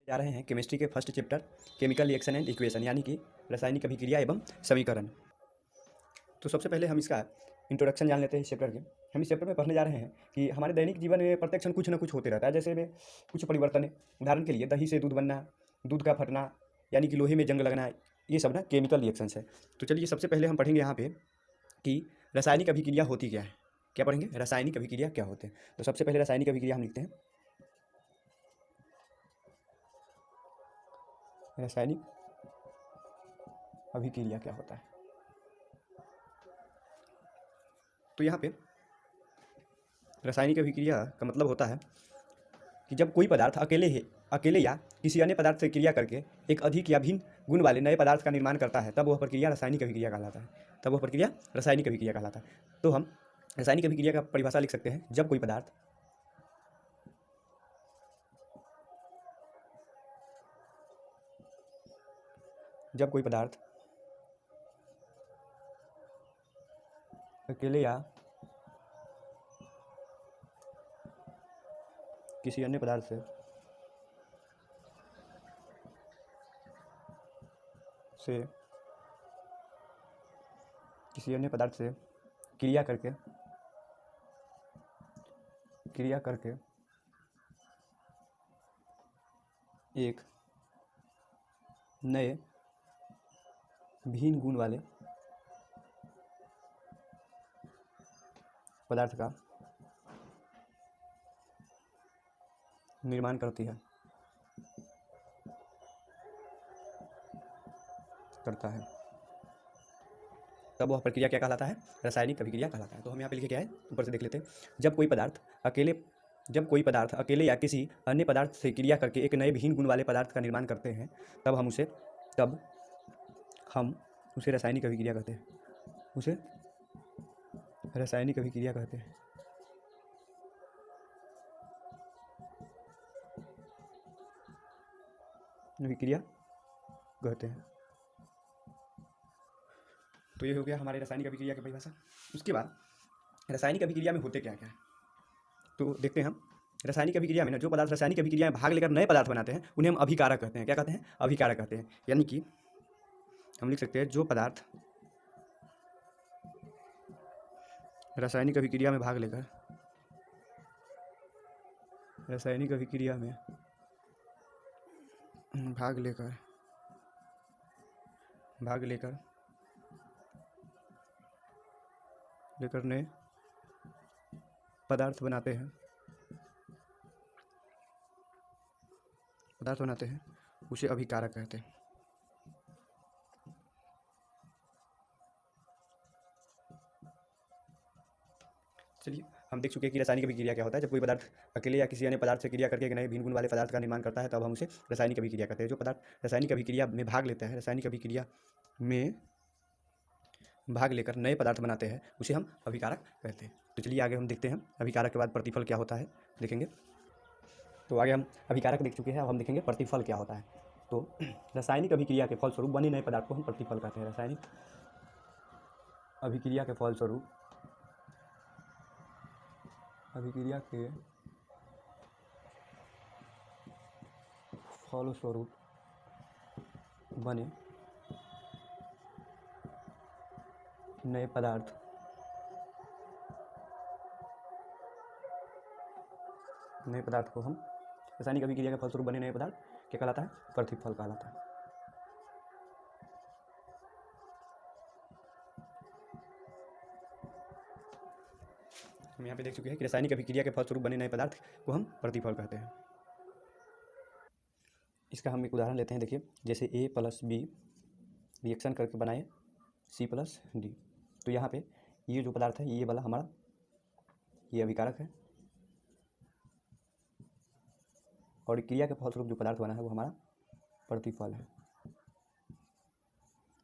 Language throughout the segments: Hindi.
जा रहे हैं केमिस्ट्री के first chapter chemical reaction and equation यानी कि रासायनिक अभिक्रिया एवं समीकरण। तो सबसे पहले हम इसका इंट्रोडक्शन जान लेते हैं इस चैप्टर के। हम इस चैप्टर में पढ़ने जा रहे हैं कि हमारे दैनिक जीवन में प्रत्येक क्षण कुछ ना कुछ होते रहता है, जैसे में कुछ परिवर्तन है। उदाहरण के लिए दही से दूध बनना, दूध का फटना, यानी कि लोहे में जंग लगना, ये सब ना केमिकल रिएक्शंस है। तो चलिए सबसे पहले हम पढ़ेंगे यहाँ पे कि रासायनिक अभिक्रिया होती क्या है। क्या पढ़ेंगे? रासायनिक अभिक्रिया क्या होते हैं। तो सबसे पहले रासायनिक अभिक्रिया हम लिखते हैं रासायनिक अभिक्रिया क्या होता है। तो यहाँ पे रासायनिक अभिक्रिया का मतलब होता है कि जब कोई पदार्थ अकेले या किसी अन्य पदार्थ से क्रिया करके एक अधिक या भिन्न गुण वाले नए पदार्थ का निर्माण करता है, तब वह प्रक्रिया रासायनिक अभिक्रिया कहलाता है। तो हम रासायनिक अभिक्रिया का परिभाषा लिख सकते हैं। जब कोई पदार्थ अकेले या किसी अन्य पदार्थ से क्रिया करके एक नए भिन्न गुण वाले पदार्थ का निर्माण करता है, तब वह प्रक्रिया क्या कहलाता है? रासायनिक अभिक्रिया कहलाता है। तो हम यहाँ पे लिखे क्या है, ऊपर से देख लेते हैं। जब कोई पदार्थ अकेले या किसी अन्य पदार्थ से क्रिया करके एक नए भिन्न गुण वाले पदार्थ का निर्माण करते हैं, तब हम उसे रासायनिक अभिक्रिया कहते हैं। तो ये हो गया हमारे रासायनिक अभिक्रिया की परिभाषा। उसके बाद रासायनिक अभिक्रिया में होते क्या क्या है, तो देखते हैं हम। रासायनिक अभिक्रिया में ना जो पदार्थ रासायनिक अभिक्रिया में भाग लेकर नए पदार्थ बनाते हैं, उन्हें हम अभिकारक कहते हैं। क्या कहते हैं? अभिकारक कहते हैं। यानी कि हम लिख सकते हैं जो पदार्थ रासायनिक अभिक्रिया में भाग लेकर नए पदार्थ बनाते हैं, उसे अभिकारक कहते हैं। चलिए हम देख चुके हैं कि रासायनिक अभिक्रिया क्या होता है। जब कोई पदार्थ अकेले या किसी अन्य पदार्थ से क्रिया करके एक नए भिन्न गुण वाले पदार्थ का निर्माण करता है, तब हम उसे रासायनिक अभिक्रिया कहते हैं। जो पदार्थ रासायनिक अभिक्रिया में भाग लेता है, रासायनिक अभिक्रिया में भाग लेकर नए पदार्थ बनाते हैं, उसे हम अभिकारक कहते हैं। तो चलिए आगे हम देखते हैं अभिकारक के बाद प्रतिफल क्या होता है, देखेंगे। तो आगे हम अभिकारक देख चुके हैं, अब हम देखेंगे प्रतिफल क्या होता है। तो रासायनिक अभिक्रिया के फलस्वरूप बने नए पदार्थ को हम प्रतिफल कहते हैं। रासायनिक अभिक्रिया के फलस्वरूप बने नए पदार्थ को हम रासायनिक अभिक्रिया के फलस्वरूप बने नए पदार्थ क्या कहलाता है? प्रतिफल कहलाता है। हम यहाँ पे देख चुके हैं कि रासायनिक अभिक्रिया के फलस्वरूप बने नए पदार्थ को हम प्रतिफल कहते हैं। इसका हम एक उदाहरण लेते हैं। देखिए, जैसे A + B रिएक्शन करके बनाए C + D। तो यहाँ पे ये जो पदार्थ है, ये वाला हमारा ये अभिकारक है, और क्रिया के फलस्वरूप जो पदार्थ बना है वो हमारा प्रतिफल है।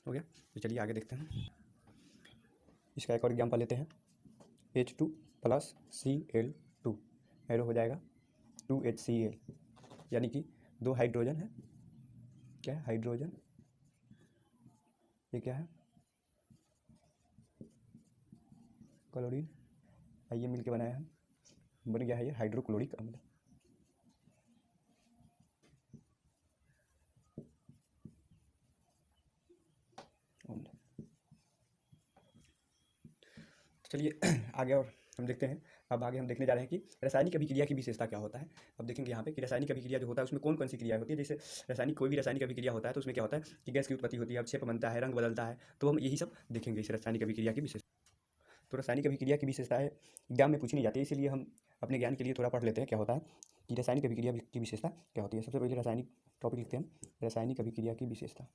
हो गया। तो चलिए आगे देखते हैं। इसका एक और एग्जाम्पल लेते हैं। H2 + Cl2 एरो हो जाएगा 2HCl, यानी कि 2 हाइड्रोजन है। क्या है? हाइड्रोजन। ये क्या है? क्लोरीन। ये मिल के बनाया है, बन गया है ये हाइड्रोक्लोरिक अम्ल। चलिए आगे और हम देखते हैं। अब आगे हम देखने जा रहे हैं कि रासायनिक अभिक्रिया की विशेषता क्या होता है। अब देखेंगे यहाँ पे कि रासायनिक अभिक्रिया जो होता है उसमें कौन कौन सी क्रिया होती है। जैसे कोई भी रासायनिक अभिक्रिया होता है तो उसमें क्या होता है कि गैस की उत्पत्ति होती है, अवक्षेप बनता है, रंग बदलता है। तो हम यही सब देखेंगे इस रासायनिक अभिक्रिया की विशेषता। तो रासायनिक अभिक्रिया की विशेषताएं एग्जाम में पूछी नहीं जाती है, इसीलिए हम अपने ज्ञान के लिए थोड़ा पढ़ लेते हैं क्या होता है कि रासायनिक अभिक्रिया की विशेषता क्या होती है। सबसे पहले रासायनिक टॉपिक लिखते हैं हम, रासायनिक अभिक्रिया की विशेषता।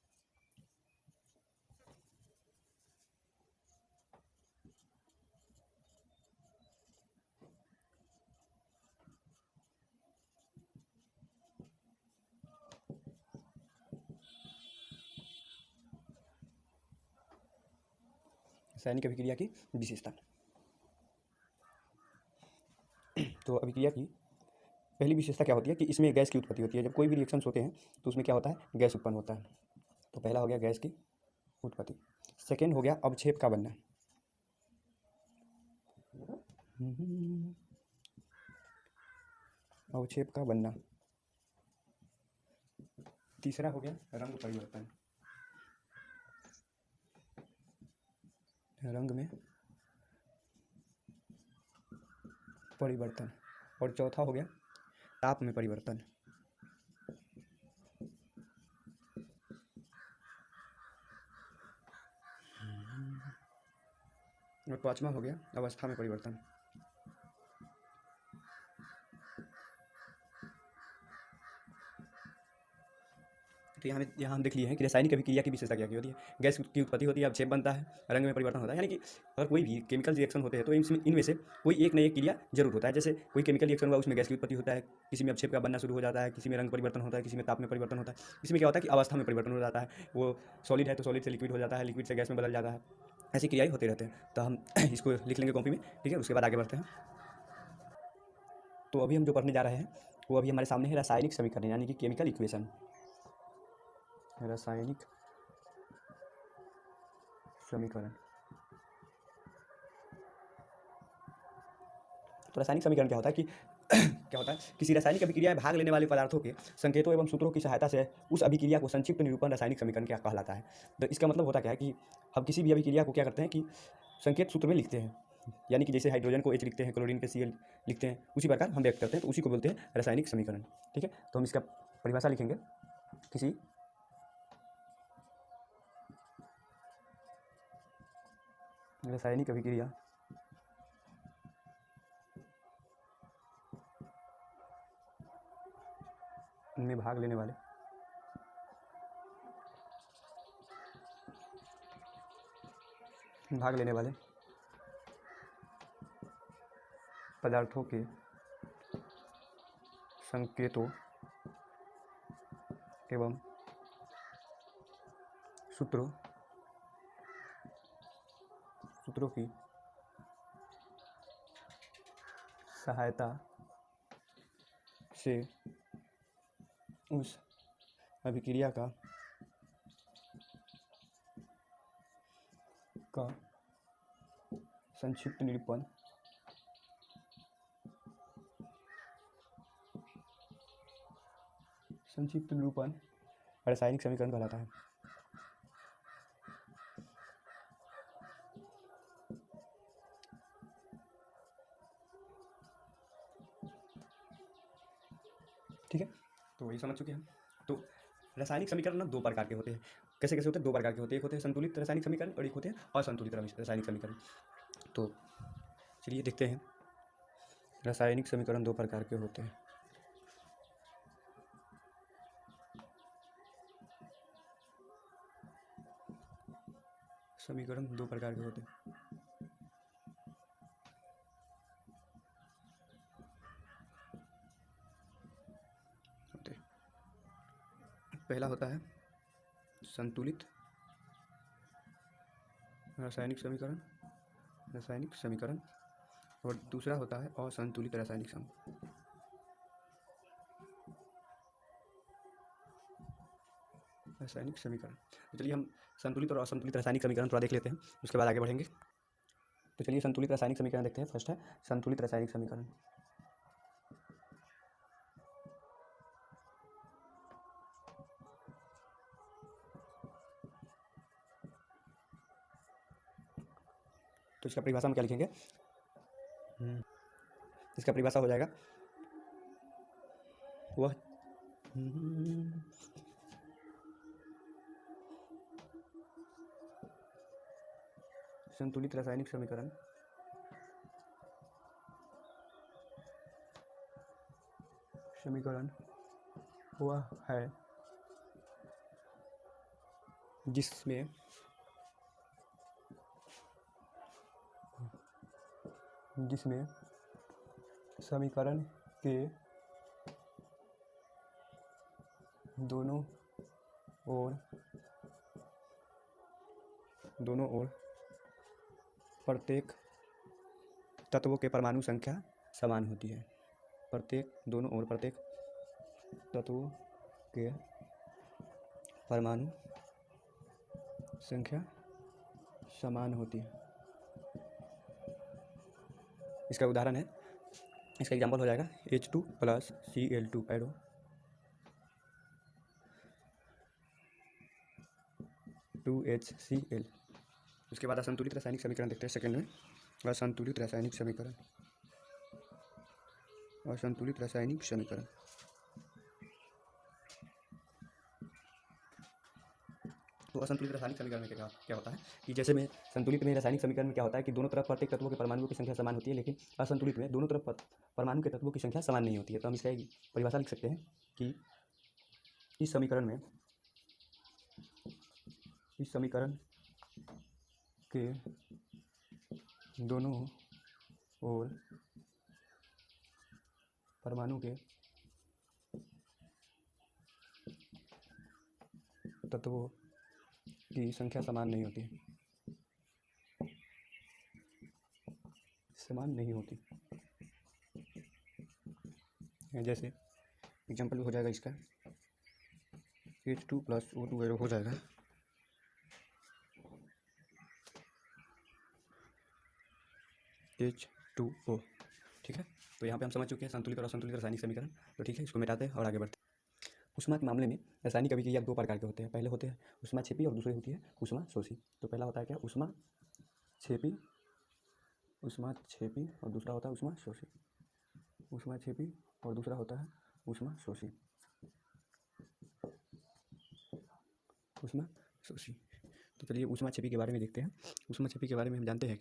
रासायनिक अभिक्रिया की विशेषता। तो अभिक्रिया की पहली विशेषता क्या होती है कि इसमें गैस की उत्पत्ति होती है। जब कोई भी रिएक्शंस होते हैं तो उसमें क्या होता है, गैस उत्पन्न होता है। तो पहला हो गया गैस की उत्पत्ति। सेकेंड हो गया अवक्षेप का बनना। अवक्षेप का बनना। तीसरा हो गया रंग परिवर्तन, रंग में परिवर्तन। और चौथा हो गया ताप में परिवर्तन। और पांचवा हो गया अवस्था में परिवर्तन। तो यहाँ हम देख लिए हैं कि रासायनिक अभिक्रिया की विशेषता क्या होती है। गैस की उत्पत्ति होती है, अवक्षेप बनता है, रंग में परिवर्तन होता है। यानी कि अगर कोई भी केमिकल रिएक्शन होते हैं तो इनमें से कोई एक न एक क्रिया जरूर होता है। जैसे कोई केमिकल रिएक्शन हुआ उसमें गैस की उत्पत्ति होता है, किसी में अवक्षेप का बनना शुरू हो जाता है, किसी में रंग परिवर्तन होता है, किसी में ताप में परिवर्तन होता है, किसी में क्या होता है कि अवस्था में परिवर्तन हो जाता है। वो सॉलिड है तो सॉलिड से लिक्विड हो जाता है, लिक्विड से गैस में बदल जाता है। ऐसी क्रियाएं होते रहते हैं। तो हम इसको लिख लेंगे कॉपी में, ठीक है। उसके बाद आगे बढ़ते हैं। तो अभी हम जो पढ़ने जा रहे हैं वो अभी हमारे सामने है रासायनिक समीकरण, यानी कि केमिकल इक्वेशन। रासायनिक समीकरण। तो रासायनिक समीकरण क्या होता है कि क्या होता है, किसी रासायनिक अभिक्रिया में भाग लेने वाले पदार्थों के संकेतों एवं सूत्रों की सहायता से उस अभिक्रिया को संक्षिप्त निरूपण रासायनिक समीकरण क्या कहलाता है। तो इसका मतलब होता क्या है कि हम किसी भी अभिक्रिया को क्या करते हैं कि संकेत सूत्र में लिखते हैं। यानी कि जैसे हाइड्रोजन को H लिखते हैं, क्लोरीन के Cl लिखते हैं, उसी प्रकार हम व्यक्त करते हैं। तो उसी को बोलते हैं रासायनिक समीकरण, ठीक है। तो हम इसका परिभाषा लिखेंगे। किसी रासायनिक अभिक्रिया में भाग लेने वाले पदार्थों के संकेतों एवं सूत्रों की सहायता से उस अभिक्रिया का संक्षिप्त निरूपण रासायनिक समीकरण कहलाता है। ठीक है, तो ये समझ चुके हैं। तो रासायनिक समीकरण ना दो प्रकार के होते हैं। कैसे कैसे होते हैं, दो प्रकार के होते हैं। एक होते हैं संतुलित रासायनिक समीकरण और एक होते हैं असंतुलित रासायनिक समीकरण। तो चलिए देखते हैं। रासायनिक समीकरण दो प्रकार के होते हैं। समीकरण दो प्रकार के होते हैं। पहला होता है संतुलित रासायनिक समीकरण और दूसरा होता है असंतुलित रासायनिक समीकरण। तो चलिए हम संतुलित और असंतुलित रासायनिक समीकरण थोड़ा देख लेते हैं, उसके बाद आगे बढ़ेंगे। तो चलिए संतुलित रासायनिक समीकरण देखते हैं। फर्स्ट है संतुलित रासायनिक समीकरण। तो इसका परिभाषा में क्या लिखेंगे, इसका परिभाषा हो जाएगा वह संतुलित रासायनिक समीकरण वह है जिसमें समीकरण के दोनों ओर प्रत्येक तत्वों के परमाणु संख्या समान होती है। दोनों ओर प्रत्येक तत्वों के परमाणु संख्या समान होती है। इसका उदाहरण है, इसका एग्जाम्पल हो जाएगा H2 + Cl2 एरो 2HCl। उसके बाद असंतुलित रासायनिक समीकरण देखते हैं सेकंड में। असंतुलित रासायनिक समीकरण तो असंतुलित रासायनिक समीकरण में क्या होता है कि जैसे में संतुलित में रासायनिक समीकरण में क्या होता है कि दोनों तरफ प्रत्येक तत्वों के परमाणुओं की संख्या समान होती है, लेकिन असंतुलित में दोनों तरफ परमाणु के तत्वों की संख्या समान नहीं होती है। तो हम इसका परिभाषा लिख सकते हैं कि इस समीकरण के दोनों ओर परमाणु के तत्वों की संख्या समान नहीं होती। जैसे एग्जाम्पल हो जाएगा इसका H2 + O2 एरो हो जाएगा H2O। ठीक है, तो यहाँ पे हम समझ चुके हैं संतुलित और असंतुलित रासायनिक समीकरण। तो ठीक है, इसको मिटाते हैं और आगे बढ़ते हैं। ऊष्मा के मामले में रासायनिक अभिक्रिया दो प्रकार के होते हैं। पहले होते हैं ऊष्माक्षेपी और दूसरी होती है ऊष्मा शोषी। तो पहला होता है क्या, ऊष्माक्षेपी और दूसरा होता है ऊष्मा शोषी। ऊष्माक्षेपी और दूसरा होता है ऊष्मा शोषी। तो चलिए ऊष्माक्षेपी के बारे में देखते हैं। ऊष्माक्षेपी के बारे में हम जानते हैं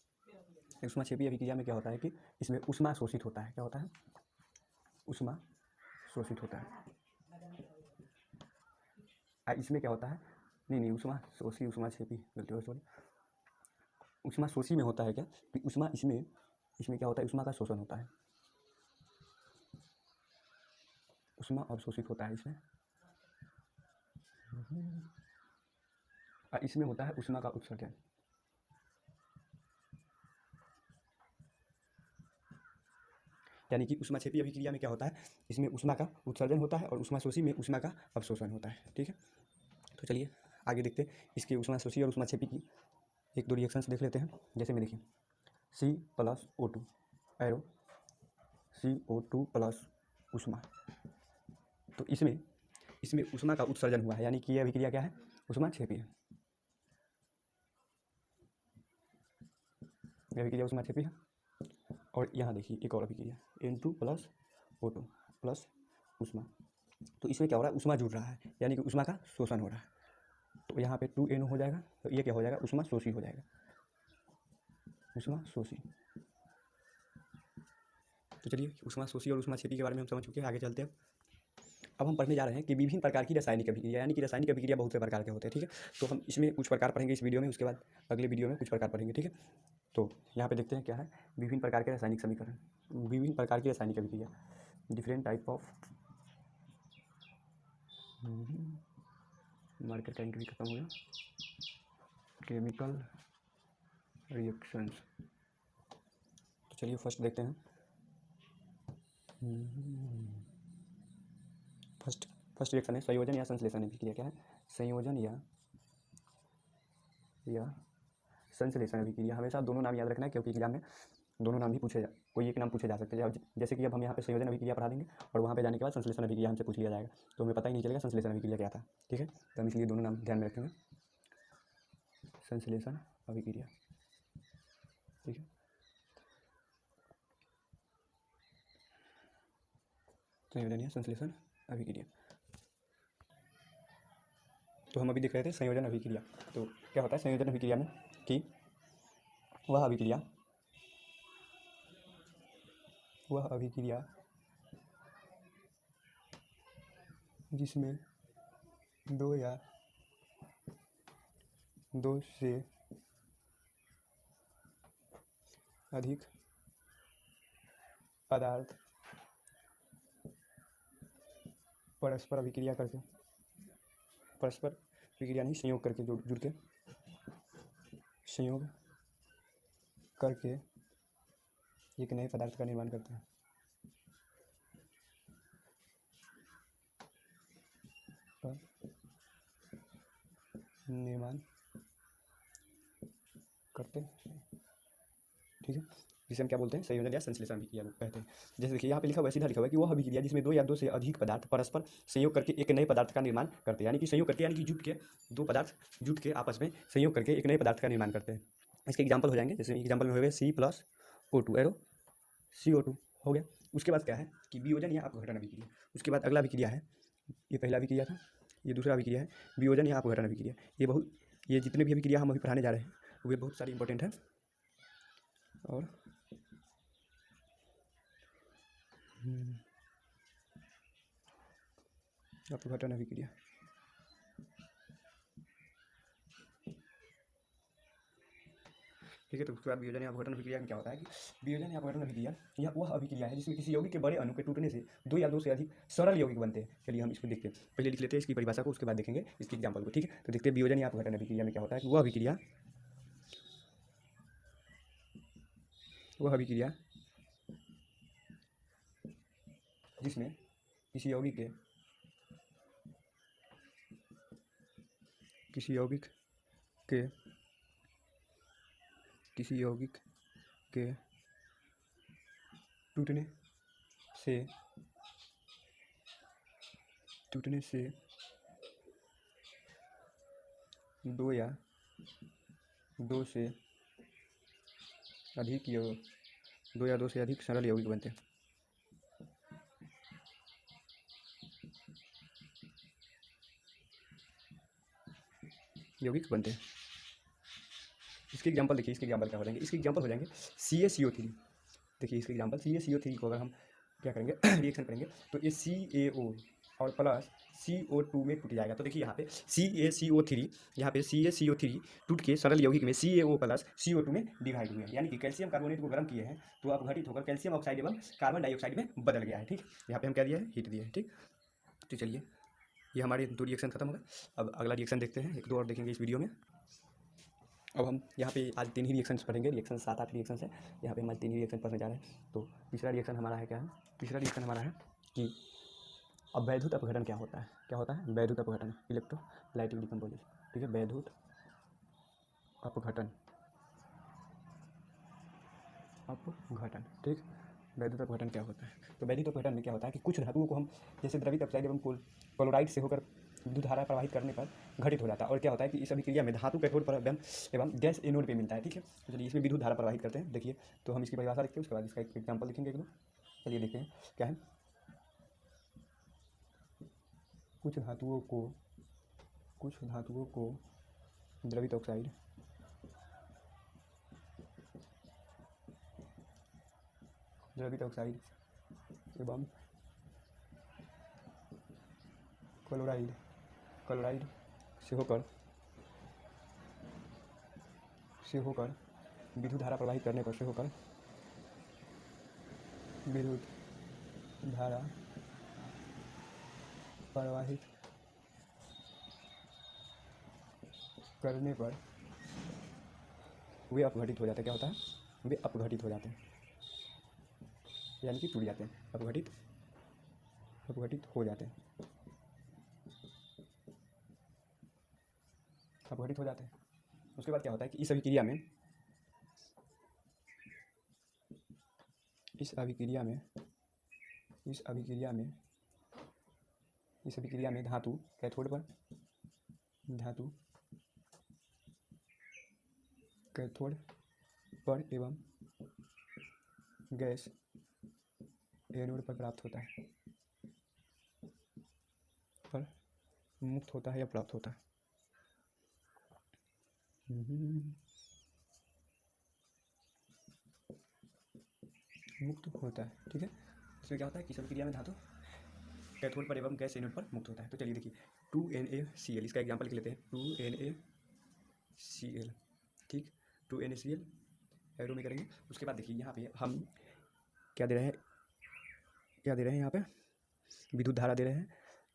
ऊष्माक्षेपी अभिक्रिया में क्या होता है कि इसमें ऊष्मा शोषित होता है। क्या होता है, ऊष्मा शोषित होता है। इसमें क्या होता है, नहीं ऊष्मा शोषी ऊष्माक्षेपी सॉरी, ऊष्मा शोषी में होता है क्या कि ऊष्मा इसमें क्या होता है, ऊष्मा का शोषण होता है। ऊष्मा अवशोषित होता है इसमें। इसमें होता है ऊष्मा का उत्सर्जन। यानी कि ऊष्माक्षेपी अभिक्रिया में क्या होता है, इसमें ऊष्मा का उत्सर्जन होता है और ऊष्मा शोषी में ऊष्मा का अवशोषण होता है। ठीक है, तो चलिए आगे देखते हैं इसके ऊष्मा शोषी और ऊष्माक्षेपी की एक दो रिएक्शंस देख लेते हैं। जैसे में देखिए C+O2 एरो CO2 + ऊष्मा। तो इसमें ऊष्मा का उत्सर्जन हुआ है, यानी कि यह अभिक्रिया क्या है, ऊष्माक्षेपी है। यह अभिक्रिया ऊष्माक्षेपी है। और यहाँ देखिए एक और अभिक्रिया N2 + O2 + ऊष्मा। तो इसमें क्या हो रहा है, ऊष्मा जुड़ रहा है, यानी कि ऊष्मा का शोषण हो रहा है। तो यहाँ पे 2NO हो जाएगा, तो ये क्या हो जाएगा, ऊष्मा शोषी हो जाएगा, ऊष्मा शोषी। तो चलिए ऊष्मा शोषी और ऊष्माक्षेपी के बारे में हम समझ चुके हैं, आगे चलते हैं। अब हम पढ़ने जा रहे हैं कि विभिन्न प्रकार की रासायनिक अभिक्रिया, यानी कि रासायनिक अभिक्रिया बहुत से प्रकार के होते हैं। ठीक है, तो हम इसमें कुछ प्रकार पढ़ेंगे इस वीडियो में, उसके बाद अगले वीडियो में कुछ प्रकार पढ़ेंगे। ठीक है, तो यहाँ पे देखते हैं क्या है, विभिन्न प्रकार के रासायनिक समीकरण, विभिन्न प्रकार की रासायनिक अभिक्रिया, डिफरेंट टाइप ऑफ मार्कर का इंक भी खत्म हो गया, केमिकल रिएक्शंस। तो चलिए फर्स्ट देखते हैं। फर्स्ट रिएक्शन है संयोजन या संश्लेषण अभिक्रिया। क्या है, संयोजन या संश्लेषण अभिक्रिया। हमेशा दोनों नाम याद रखना है, क्योंकि एग्जाम में दोनों नाम भी कोई एक नाम पूछे जा सकते हैं। जैसे कि अब हम यहाँ पे संयोजन अभिक्रिया पढ़ा देंगे और वहाँ पे जाने के बाद संश्लेषण अभिक्रिया हमसे पूछ लिया जाएगा, तो हमें पता ही नहीं चलेगा संश्लेषण अभिक्रिया क्या था। ठीक है, तो हम इसलिए दोनों नाम ध्यान में रखेंगे। संश्लेषण अभिक्रिया, ठीक है। संयोजन या संश्लेषण अभिक्रिया। तो हम अभी देख रहे थे संयोजन अभिक्रिया। तो क्या होता है संयोजन अभिक्रिया में कि वह अभिक्रिया जिसमें दो या दो से अधिक पदार्थ परस्पर अभिक्रिया करके, परस्पर अभिक्रिया नहीं संयोग करके, जुड़ के संयोग करके एक नए पदार्थ का निर्माण करते हैं। निर्माण करते हैं, ठीक है। जिसे हम क्या बोलते हैं संयोजन या संश्लेषण अभिक्रिया कहते हैं। जैसे देखिए यहाँ पे लिखा हुआ है, सीधा लिखा हुआ है कि वह अभिक्रिया जिसमें दो या दो से अधिक पदार्थ परस्पर संयोग करके एक नए पदार्थ का निर्माण करते हैं। यानी कि संयोग करके, यानी कि जुट के दो पदार्थ जुट के आपस में संयोग करके एक नए पदार्थ का निर्माण करते हैं। इसके एग्जाम्पल हो जाएंगे, जैसे एग्जाम्पल में हो गए C+O2 एरो CO2 हो गया। उसके बाद क्या है कि वियोजन या अपघटन अभिक्रिया। उसके बाद अगला अभिक्रिया है, ये पहला अभिक्रिया था, ये दूसरा अभिक्रिया है वियोजन या अपघटन अभिक्रिया। ये जितने भी अभिक्रिया हम अभी पढ़ाने जा रहे हैं वे बहुत सारी इंपॉर्टेंट है। और अपघटन अभिक्रिया, ठीक है। तो उसके बाद वियोजन या अपघटन अभिक्रिया में क्या होता है कि वियोजन या अपघटन अभिक्रिया यह वह अभिक्रिया है जिसमें किसी यौगिक के बड़े अणु के टूटने से दो या दो से अधिक सरल यौगिक बनते हैं। चलिए हम इसको देखते हैं, पहले लिख लेते हैं इसकी परिभाषा को, उसके बाद देखेंगे इसके एग्जाम्पल को, ठीक है। तो देखते हैं वियोजन या अपघटन अभिक्रिया में क्या होता है कि वह अभिक्रिया जिसमें किसी यौगिक के टूटने से दो या दो से अधिक सरल यौगिक बनते हैं। इसके एग्जाम्पल देखिए, इसके एग्जाम्पल क्या हो जाएंगे, इसके एग्जाम्पल हो जाएंगे CaCO3। देखिए इसके एग्जाम्पल CaCO3 को अगर हम क्या करेंगे रिएक्शन करेंगे तो ये CaO और प्लस CO2 में टूट जाएगा। तो देखिए यहाँ पे CaCO3 टूट के सरल यौगिक में CaO प्लस CO2 में डिवाइड हुए हैं। यानी कि कैल्शियम कार्बोनेट को गर्म किए हैं तो अपघटित होकर कैल्शियम ऑक्साइड एवं कार्बन डाइऑक्साइड में बदल गया है, ठीक। यहाँ पे हम क्या दिया है, हीट दिया है, ठीक। तो चलिए ये हमारे दो रिएक्शन खत्म हो गए। अब अगला रिएक्शन देखते हैं, एक दो और देखेंगे इस वीडियो में। अब हम यहाँ पे आज 3 ही रिएक्शंस पढ़ेंगे, रिएक्शन 7-8 रिएक्शंस है, यहाँ पे हम आज 3 ही रिएक्शन पढ़ने जा रहे हैं। तो तीसरा रिएक्शन हमारा है क्या है, तीसरा रिएक्शन हमारा है कि अब वैद्युत अपघटन क्या होता है, वैद्युत अपघटन, इलेक्ट्रोलाइटिक डिकम्पोजिशन, ठीक है। वैद्युत अपघटन, ठीक। वैद्युत अपघटन क्या होता है, तो वैद्युत अपघटन में क्या होता है कि कुछ धातुओं को हम जैसे द्रवित ऑक्साइड एवं क्लोराइड से होकर विद्युत धारा प्रवाहित करने पर घटित हो जाता है। और क्या होता है कि इस अभिक्रिया में धातु कैथोड पर एवं गैस एनोड पे मिलता है, ठीक है। तो चलिए इसमें विद्युत धारा प्रवाहित करते हैं। देखिए तो हम इसकी परिभाषा लिखते हैं, उसके बाद इसका एक एग्जाम्पल लिखेंगे एक दो। चलिए देखते हैं क्या है, कुछ धातुओं को द्रवित ऑक्साइड एवं क्लोराइड से होकर विद्युत धारा प्रवाहित करने पर वे अपघटित हो जाते हैं। क्या होता है, वे अपघटित हो जाते हैं, यानी कि टूट जाते हैं, अपघटित हो जाते हैं, उसके बाद क्या होता है कि इस अभिक्रिया में धातु कैथोड पर एवं गैस एनोड पर प्राप्त होता है, पर मुक्त होता है या प्राप्त होता है। मुक्त होता है, ठीक है। इसमें क्या होता है, किसी क्रिया में धातु कैथोड पर एवं गैस एनोड पर मुक्त होता है। तो चलिए देखिए 2NaCl, इसका एग्जाम्पल लिख लेते हैं। 2NaCl, ठीक, 2NaCl एरो में करेंगे। उसके बाद देखिए यहाँ पे हम क्या दे रहे हैं, यहाँ पे विद्युत धारा दे रहे हैं।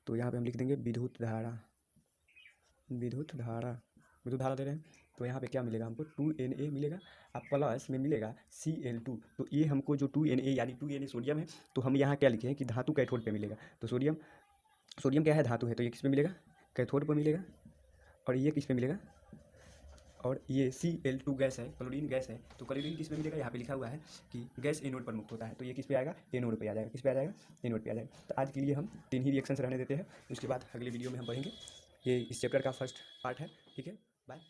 तो यहाँ पे हम लिख देंगे विद्युत धारा दे रहे हैं। तो यहाँ पे क्या मिलेगा हमको, 2Na मिलेगा और प्लस में मिलेगा Cl2। तो ये हमको जो 2Na यानी 2Na सोडियम है, तो हम यहाँ क्या लिखे हैं कि धातु कैथोड पे मिलेगा। तो सोडियम क्या है, धातु है, तो ये किस पे मिलेगा, कैथोड पर मिलेगा। और ये किस पे मिलेगा, और ये Cl2 गैस है, क्लोरीन गैस है। तो क्लोरीन किस में मिलेगा, यहाँ पे लिखा हुआ है कि गैस एनोड पर मुक्त होता है। तो ये किस पे आएगा, एनोड पे आ जाएगा। किस पे आ जाएगा, एनोड पे आ जाएगा। तो आज के लिए हम 3 ही रिएक्शंस रहने देते हैं। उसके बाद अगले वीडियो में हम पढ़ेंगे। ये इस चैप्टर का फर्स्ट पार्ट है, ठीक है। बाय।